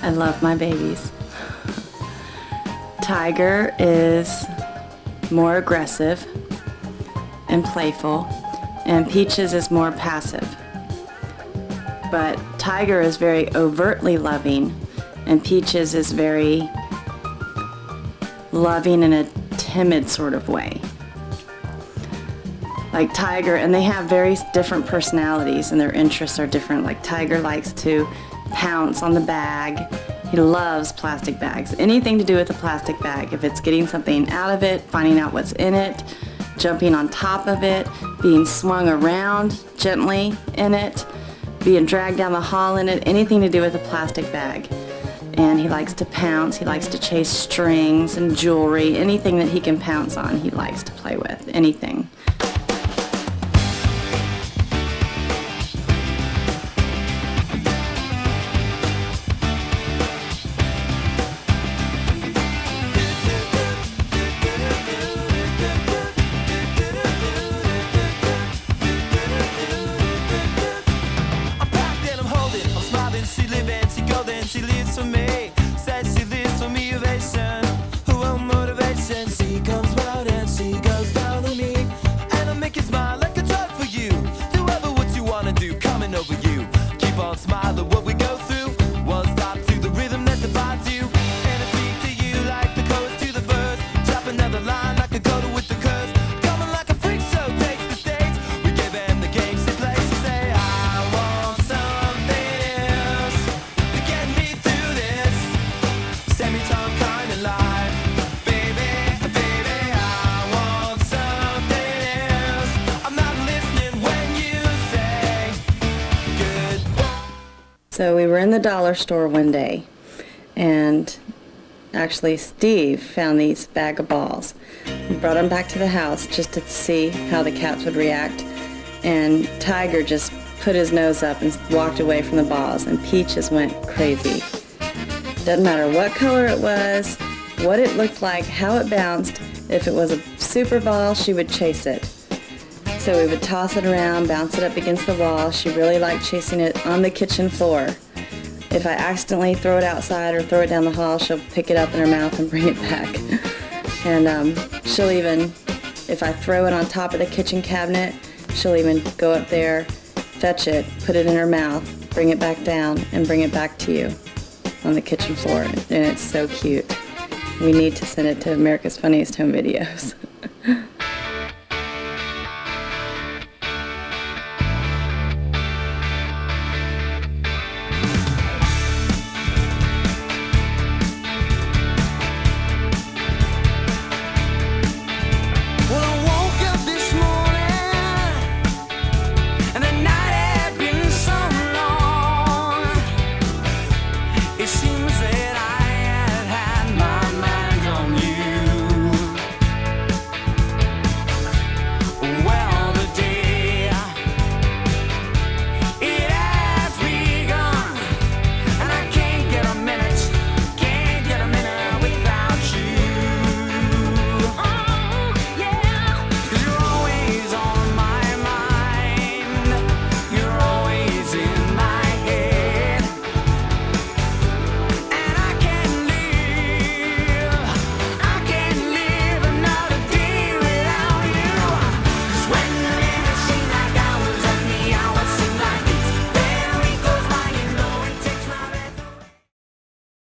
I love my babies. Tiger is more aggressive and playful, and Peaches is more passive. But Tiger is very overtly loving, and Peaches is very loving in a timid sort of way. Like Tiger, and they have very different personalities and their interests are different. Like Tiger likes to pounce on the bag. He loves plastic bags. Anything to do with a plastic bag. If it's getting something out of it, finding out what's in it, jumping on top of it, being swung around gently in it, being dragged down the hall in it, anything to do with a plastic bag. And he likes to pounce, he likes to chase strings and jewelry, anything that he can pounce on, he likes to play with, anything. She lives for me, says she lives for me, ovation. Her own motivation, she comes round and she goes down on me. And I'll make you smile like a drug for you. Do ever what you wanna do, coming over you. Keep on smiling what we go through. One stop to the rhythm that divides you. And I speak to you like the chorus to the verse. Drop another line like a coda with the curse. Coming like a freak show takes the stage. We give them the game she plays. She say, I want something else to get me through this semi-tongue kind of life. Baby, baby, I want something else. I'm not listening when you say goodbye. So we were in the dollar store one day, and actually Steve found these bag of balls. He brought them back to the house just to see how the cats would react, and Tiger just put his nose up and walked away from the balls, and Peaches went crazy. Doesn't matter what color it was, what it looked like, how it bounced. If it was a super ball, she would chase it. So we would toss it around, bounce it up against the wall. She really liked chasing it on the kitchen floor. If I accidentally throw it outside or throw it down the hall, she'll pick it up in her mouth and bring it back. And she'll even, if I throw it on top of the kitchen cabinet, she'll even go up there, fetch it, put it in her mouth, bring it back down, and bring it back to you on the kitchen floor. And it's so cute. We need to send it to America's Funniest Home Videos.